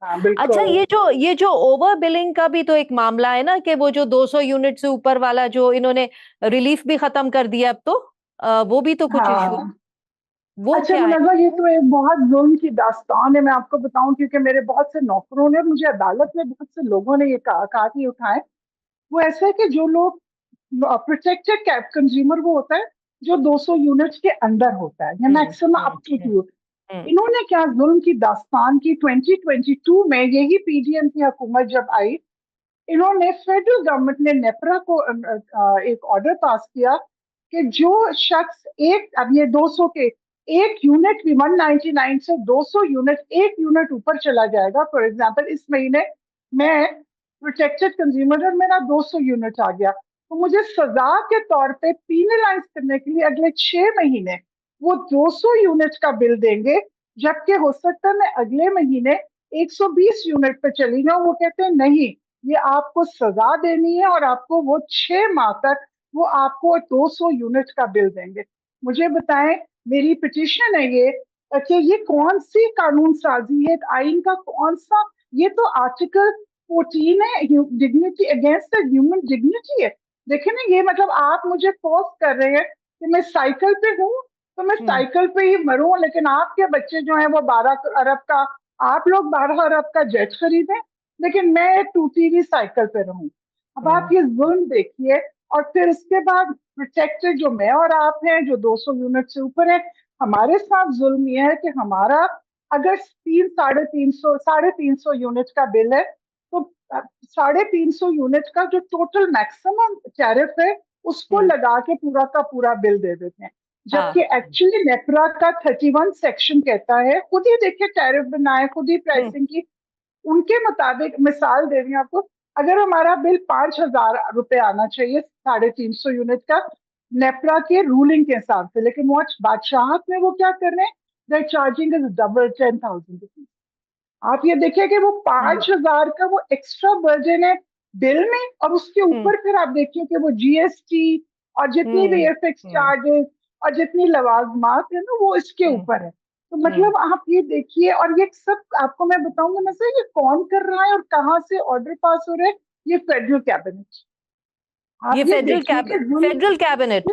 हाँ अच्छा, बिल्कुल। ये जो ओवर बिलिंग का भी तो एक मामला है ना, कि वो जो 200 यूनिट से ऊपर वाला जो इन्होंने रिलीफ भी खत्म कर दिया अब तो, वो भी तो कुछ इशू, हाँ वो अच्छा क्या है? मुनव्वर, ये तो एक बहुत जुल्म की दास्तान है, मैं आपको बताऊं, क्योंकि मेरे बहुत से नौकरों ने, मुझे अदालत में बहुत से लोगों ने ये कहा कि उठाएं। वो ऐसा है कि जो लोग प्रोटेक्टेड कैप कंज्यूमर वो होता है जो 200 यूनिट्स के अंदर होता है, या मैक्सिमम हम्म, अप टू। हम्म, इन्होंने क्या जुल्म की दास्तान की, 2022 में यही पीडीएम की हुकूमत जब आई, इन्होंने फेडरल गवर्नमेंट ने नेपरा को एक ऑर्डर पास किया कि जो शख्स एक, अब ये 200 के एक यूनिट भी, 199 से 200 यूनिट, एक यूनिट ऊपर चला जाएगा। फॉर एग्जांपल इस महीने मैं प्रोटेक्टेड कंज्यूमर और मेरा 200 यूनिट आ गया, तो मुझे सजा के तौर पे पीनलाइज करने के लिए अगले 6 महीने वो 200 यूनिट का बिल देंगे, जबकि हो सकता है मैं अगले महीने 120 यूनिट पे चली जाऊं। वो कहते हैं नहीं, ये आपको सजा देनी है और आपको वो 6 माह तक वो आपको 200 यूनिट का बिल देंगे। मुझे बताएं, मेरी पिटिशन है ये कि ये कौन सी कानून साजी है, आइन का कौन सा, ये तो आर्टिकल 14 है, dignity, against the human dignity है। देखिए ना, ये मतलब आप मुझे फोर्स कर रहे हैं कि मैं साइकिल पे हूँ तो मैं हम्म, साइकिल पे ही मरूं, लेकिन आपके बच्चे जो हैं वो 12 अरब का, आप लोग 12 अरब का जेट खरीदें, लेकिन मैं टूटी हुई साइकिल पे रहूं। अब आप हम्म, ये जुल्म देखिए। और फिर इसके बाद प्रोटेक्टेड जो मैं और आप हैं जो 200 यूनिट से ऊपर है, हमारे साथ जुल्म ये है कि हमारा अगर 300 यूनिट का बिल है, तो 350 यूनिट का जो टोटल मैक्सिमम टैरिफ है उसको हम्म, लगा के पूरा का पूरा बिल दे देते हैं। जबकि हाँ, एक्चुअली नेपरा का 31 सेक्शन कहता है, खुद ही देखिए टैरिफ बनाए, खुद ही हम्म, प्राइसिंग की, उनके मुताबिक, मिसाल दे रही हूँ आपको, अगर हमारा बिल 5,000 रुपए आना चाहिए 350 यूनिट का, नेपरा के रूलिंग के हिसाब से, लेकिन वो बादशाहत में वो क्या कर रहे हैं, दे चार्जिंग इज डबल, 10,000 रुपीज। आप ये देखिए कि वो हम्म, 5,000 का वो एक्स्ट्रा बर्डन है बिल में, और उसके हम्म, ऊपर फिर आप देखिए कि वो जीएसटी और जितनी भी हम्म, एफएक्स हम्म, चार्जेस और जितनी लवाजमात है ना वो इसके हम्म, ऊपर है। तो हम्म। मतलब आप ये देखिए, और ये सब आपको मैं बताऊंगा ना सर, ये कौन कर रहा है और कहाँ से ऑर्डर पास हो रहे हैं, ये फेडरल कैबिनेट। आप ये ये देखिए कि federal cabinet.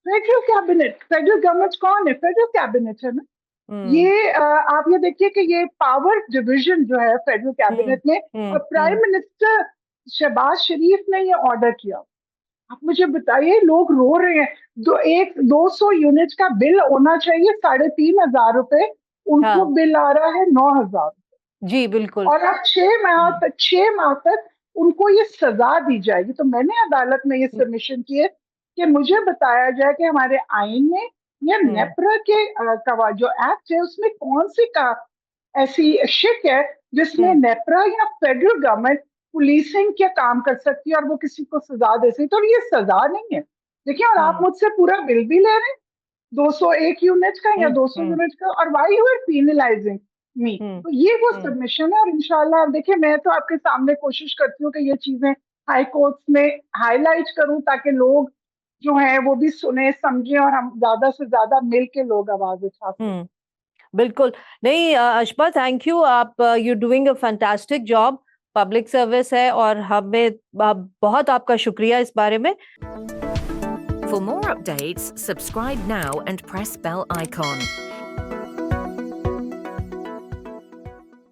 Federal cabinet, federal government कौन है, फेडरल कैबिनेट है ना। हम्म, ये आप ये देखिए कि ये पावर डिवीजन जो है फेडरल हम्म, कैबिनेट में, हम्म, और प्राइम मिनिस्टर शहबाज शरीफ ने ये ऑर्डर किया। आप मुझे बताइए, लोग रो रहे हैं, 200 यूनिट का बिल होना चाहिए 3,500 रुपए, उनको हाँ, बिल आ रहा है 9,000। जी बिल्कुल। और अब 6 माह तक उनको ये सजा दी जाएगी। तो मैंने अदालत में ये हम्म, सबमिशन किए कि मुझे बताया जाए कि हमारे आइन में या हम्म, नेपरा के जो एक्ट है उसमें कौन सी का ऐसी शिक है जिसमें हम्म, नेपरा या फेडरल गवर्नमेंट पुलिसिंग क्या काम कर सकती है और वो किसी को सजा दे सकती है। तो ये सजा नहीं है। देखिए, और आप हम्म, मुझसे पूरा बिल भी ले रहे हैं 201 यूनिट का या 200 हम्म, यूनिट का, और वाई यू आर पीनलाइजिंग मी। हम्म, तो ये वो हम्म। सबमिशन है, और इंशाल्लाह देखिए, मैं तो आपके सामने कोशिश करती हूँ कि ये चीजें हाई कोर्ट्स में हाईलाइट करूं, ताकि लोग जो हैं वो भी सुने समझें और हम ज्यादा से ज्यादा मिल के लोग आवाज उठा सकें। बिल्कुल। नहीं अशबा, थैंक यू, आप you doing a fantastic job, public service है, और हमें बहुत आपका शुक्रिया इस बारे में। For more updates, subscribe now and press bell icon.